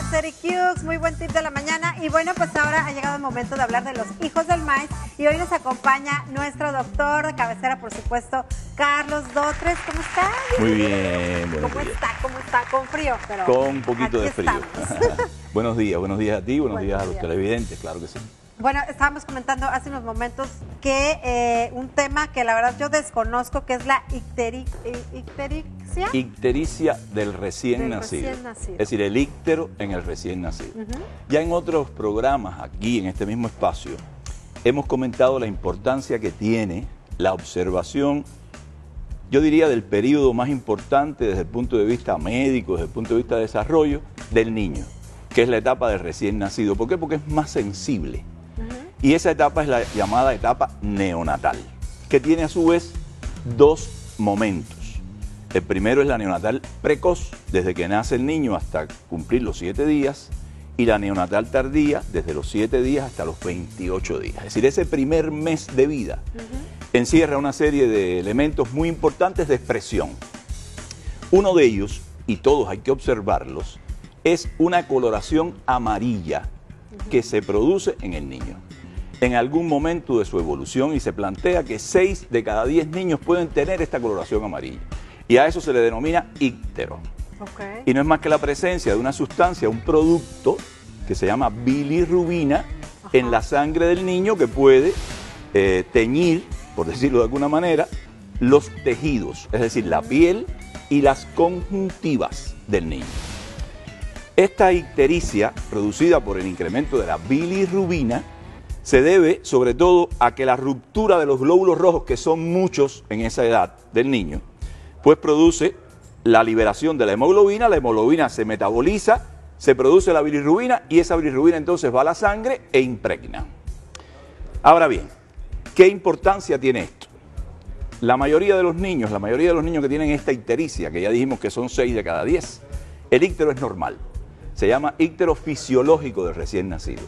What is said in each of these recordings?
días, Eric Hughes. Muy buen tip de la mañana. Y bueno, pues ahora ha llegado el momento de hablar de los hijos del maíz. Y hoy nos acompaña nuestro doctor de cabecera, por supuesto, Carlos Dotres. ¿Cómo está? Muy bien. ¿Cómo está? ¿Cómo está? Con frío, pero con un poquito de frío. Buenos días a ti, buenos días a los televidentes, claro que sí. Bueno, estábamos comentando hace unos momentos que un tema que la verdad yo desconozco, que es la ictericia. Ictericia del recién nacido. Es decir, el íctero en el recién nacido. Ya en otros programas, aquí en este mismo espacio, hemos comentado la importancia que tiene la observación, yo diría, del periodo más importante desde el punto de vista médico, desde el punto de vista de desarrollo del niño, que es la etapa del recién nacido. ¿Por qué? Porque es más sensible. Y esa etapa es la llamada etapa neonatal, que tiene a su vez dos momentos. El primero es la neonatal precoz, desde que nace el niño hasta cumplir los 7 días, y la neonatal tardía, desde los 7 días hasta los 28 días. Es decir, ese primer mes de vida encierra una serie de elementos muy importantes de expresión. Uno de ellos, y todos hay que observarlos, es una coloración amarilla que se produce en el niño en algún momento de su evolución, y se plantea que 6 de cada 10 niños pueden tener esta coloración amarilla, y a eso se le denomina íctero. Y no es más que la presencia de una sustancia, un producto que se llama bilirrubina en la sangre del niño, que puede teñir, por decirlo de alguna manera, los tejidos, es decir, la piel y las conjuntivas del niño. Esta ictericia, producida por el incremento de la bilirrubina, se debe sobre todo a que la ruptura de los glóbulos rojos, que son muchos en esa edad del niño, pues produce la liberación de la hemoglobina se metaboliza, se produce la bilirrubina, y esa bilirrubina entonces va a la sangre e impregna. Ahora bien, ¿qué importancia tiene esto? La mayoría de los niños que tienen esta ictericia, que ya dijimos que son 6 de cada 10, el íctero es normal. Se llama íctero fisiológico del recién nacido.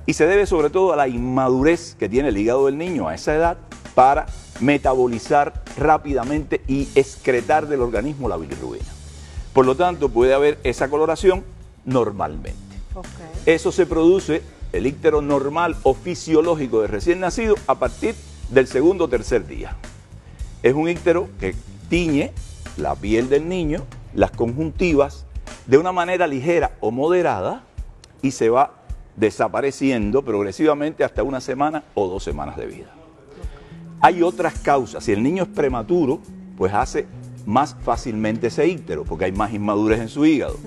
Y se debe sobre todo a la inmadurez que tiene el hígado del niño a esa edad para metabolizar rápidamente y excretar del organismo la bilirrubina. Por lo tanto, puede haber esa coloración normalmente. Eso se produce, el íctero normal o fisiológico del recién nacido, a partir del segundo o tercer día. Es un íctero que tiñe la piel del niño, las conjuntivas, de una manera ligera o moderada, y se va desapareciendo progresivamente hasta una semana o 2 semanas de vida. Hay otras causas. Si el niño es prematuro, pues hace más fácilmente ese íctero, porque hay más inmadurez en su hígado.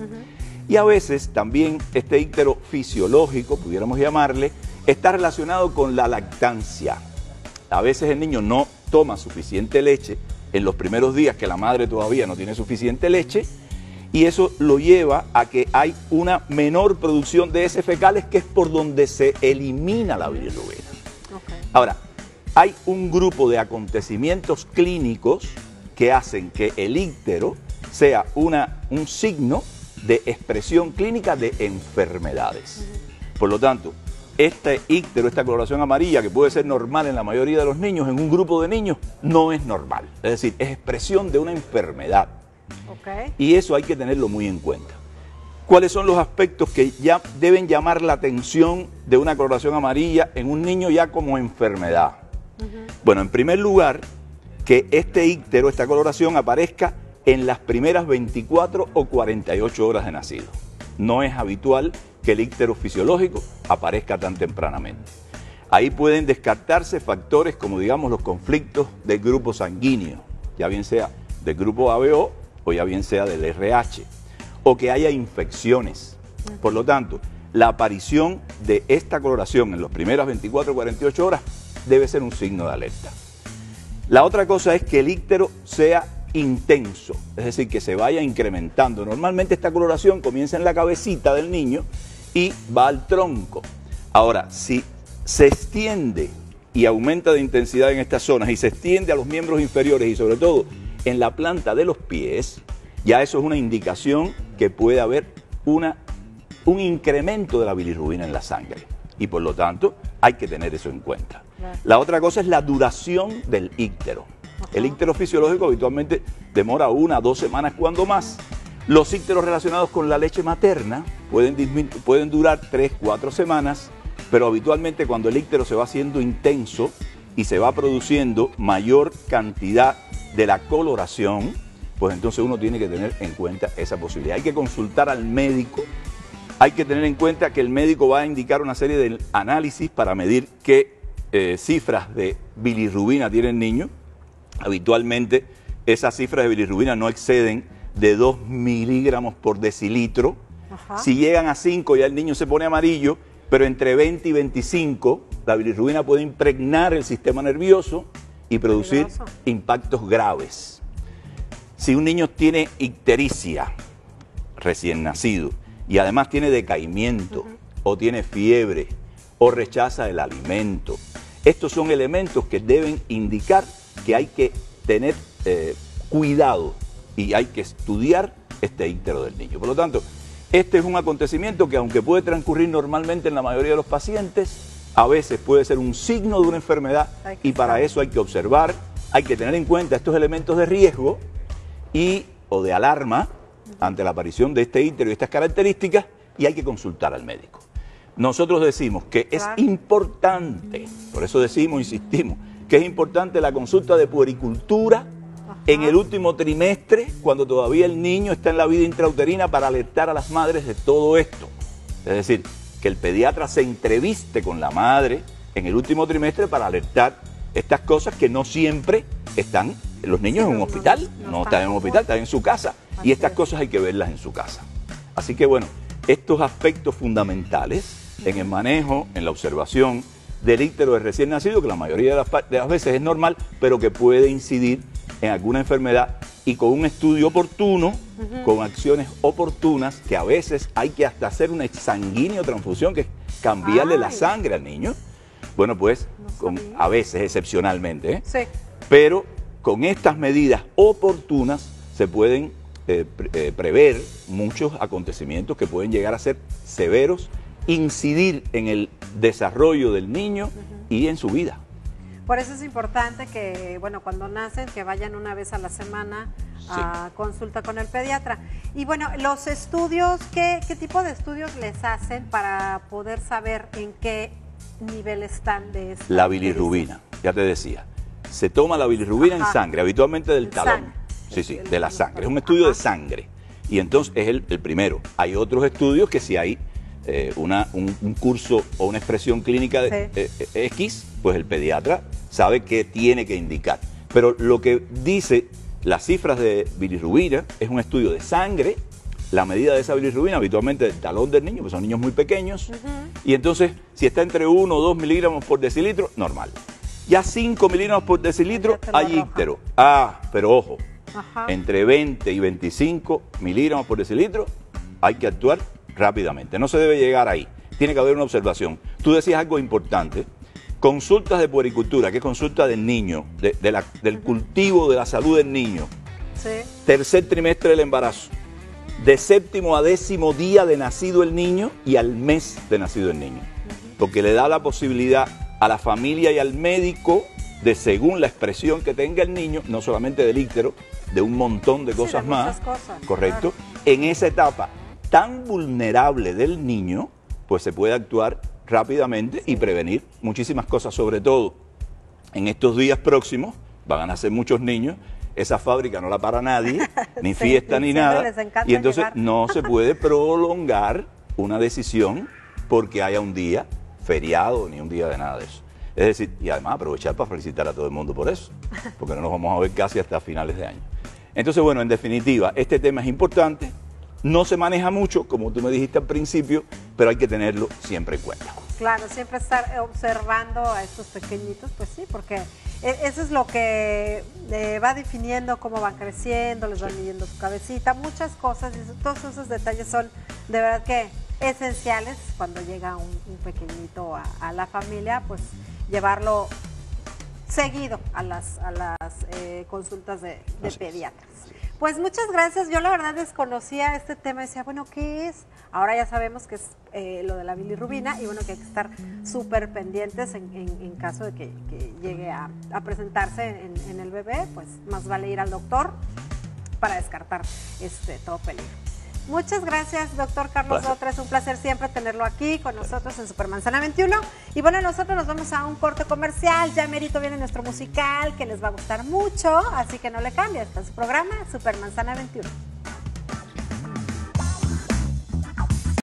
Y a veces también este íctero fisiológico, pudiéramos llamarle, está relacionado con la lactancia. A veces el niño no toma suficiente leche en los primeros días, que la madre todavía no tiene suficiente leche, y eso lo lleva a que hay una menor producción de heces fecales, que es por donde se elimina la bilirrubina. Ahora, hay un grupo de acontecimientos clínicos que hacen que el íctero sea un signo de expresión clínica de enfermedades. Por lo tanto, este íctero, esta coloración amarilla, que puede ser normal en la mayoría de los niños, en un grupo de niños no es normal. Es decir, es expresión de una enfermedad. Y eso hay que tenerlo muy en cuenta. ¿Cuáles son los aspectos que ya deben llamar la atención de una coloración amarilla en un niño ya como enfermedad? Bueno, en primer lugar, que este íctero, esta coloración, aparezca en las primeras 24 o 48 horas de nacido. No es habitual que el íctero fisiológico aparezca tan tempranamente. Ahí pueden descartarse factores como, digamos, los conflictos del grupo sanguíneo, ya bien sea del grupo ABO o ya bien sea del RH, o que haya infecciones. Por lo tanto, la aparición de esta coloración en las primeras 24 o 48 horas debe ser un signo de alerta. La otra cosa es que el íctero sea intenso, es decir, que se vaya incrementando. Normalmente esta coloración comienza en la cabecita del niño y va al tronco. Ahora, si se extiende y aumenta de intensidad en estas zonas y se extiende a los miembros inferiores y sobre todo en la planta de los pies, ya eso es una indicación que puede haber un incremento de la bilirrubina en la sangre, y por lo tanto hay que tener eso en cuenta. La otra cosa es la duración del íctero. El íctero fisiológico habitualmente demora 1 a 2 semanas cuando más. Los ícteros relacionados con la leche materna pueden durar 3, 4 semanas, pero habitualmente cuando el íctero se va haciendo intenso y se va produciendo mayor cantidad de la coloración, pues entonces uno tiene que tener en cuenta esa posibilidad. Hay que consultar al médico, hay que tener en cuenta que el médico va a indicar una serie de análisis para medir qué cifras de bilirrubina tiene el niño. Habitualmente esas cifras de bilirrubina no exceden de 2 miligramos por decilitro. Ajá. Si llegan a 5 ya el niño se pone amarillo, pero entre 20 y 25 la bilirrubina puede impregnar el sistema nervioso y producir impactos graves. Si un niño tiene ictericia recién nacido y además tiene decaimiento o tiene fiebre o rechaza el alimento, estos son elementos que deben indicar que hay que tener cuidado y hay que estudiar este íctero del niño. Por lo tanto, este es un acontecimiento que aunque puede transcurrir normalmente en la mayoría de los pacientes, a veces puede ser un signo de una enfermedad y para eso hay que observar, hay que tener en cuenta estos elementos de riesgo o de alarma ante la aparición de este íctero y estas características y hay que consultar al médico. Nosotros decimos que es importante, por eso decimos, insistimos, que es importante la consulta de puericultura en el último trimestre, cuando todavía el niño está en la vida intrauterina, para alertar a las madres de todo esto. Es decir, que el pediatra se entreviste con la madre en el último trimestre para alertar estas cosas que no siempre están los niños en un hospital, no están en un hospital, están en su casa. Y estas cosas hay que verlas en su casa. Así que bueno, estos aspectos fundamentales en el manejo, en la observación del íctero de recién nacido, que la mayoría de las veces es normal, pero que puede incidir en alguna enfermedad y con un estudio oportuno, con acciones oportunas, que a veces hay que hasta hacer una exsanguíneo transfusión, que es cambiarle la sangre al niño. Bueno, pues a veces, excepcionalmente, sí. Pero con estas medidas oportunas se pueden prever muchos acontecimientos que pueden llegar a ser severos, incidir en el desarrollo del niño y en su vida. Por eso es importante que, bueno, cuando nacen, que vayan una vez a la semana a consulta con el pediatra. Y bueno, los estudios, ¿qué tipo de estudios les hacen para poder saber en qué nivel están de esta? La bilirrubina, ya te decía. Se toma la bilirrubina en sangre, habitualmente del talón. Sí, de la sangre. Es un estudio de sangre. Y entonces es el primero. Hay otros estudios que si hay un curso o una expresión clínica de X, pues el pediatra sabe qué tiene que indicar. Pero lo que dice las cifras de bilirrubina es un estudio de sangre, la medida de esa bilirrubina habitualmente del talón del niño, pues son niños muy pequeños, y entonces si está entre 1 o 2 miligramos por decilitro, normal. Ya 5 miligramos por decilitro hay íctero. Pero ojo, entre 20 y 25 miligramos por decilitro hay que actuar rápidamente. No se debe llegar ahí. Tiene que haber una observación. Tú decías algo importante. Consultas de puericultura, que es consulta del niño, del cultivo de la salud del niño. Tercer trimestre del embarazo. De 7º a 10º día de nacido el niño y al mes de nacido el niño. Porque le da la posibilidad a la familia y al médico de, según la expresión que tenga el niño, no solamente del íctero, de un montón de cosas más, ¿correcto? Claro. En esa etapa tan vulnerable del niño, pues se puede actuar rápidamente y prevenir muchísimas cosas, sobre todo en estos días próximos, van a nacer muchos niños, esa fábrica no la para nadie, ni fiesta ni nada, y entonces no se puede prolongar una decisión porque haya un día feriado ni un día de nada de eso. Es decir, y además aprovechar para felicitar a todo el mundo por eso, porque no nos vamos a ver casi hasta finales de año. Entonces, bueno, en definitiva, este tema es importante, no se maneja mucho, como tú me dijiste al principio, pero hay que tenerlo siempre en cuenta. Claro, siempre estar observando a estos pequeñitos, pues sí, porque eso es lo que va definiendo cómo van creciendo, les van midiendo su cabecita, muchas cosas, y todos esos detalles son de verdad que esenciales cuando llega un pequeñito a la familia, pues llevarlo seguido a las consultas de pediatras. Pues muchas gracias. Yo la verdad desconocía este tema y decía, bueno, ¿qué es? Ahora ya sabemos que es lo de la bilirrubina y bueno, que hay que estar súper pendientes en caso de que llegue a presentarse en el bebé, pues más vale ir al doctor para descartar todo peligro. Muchas gracias, doctor Carlos Dotra. Es un placer siempre tenerlo aquí con nosotros en Supermanzana 21. Y bueno, nosotros nos vamos a un corte comercial. Ya merito viene nuestro musical que les va a gustar mucho, así que no le cambie. Está en su programa Supermanzana 21.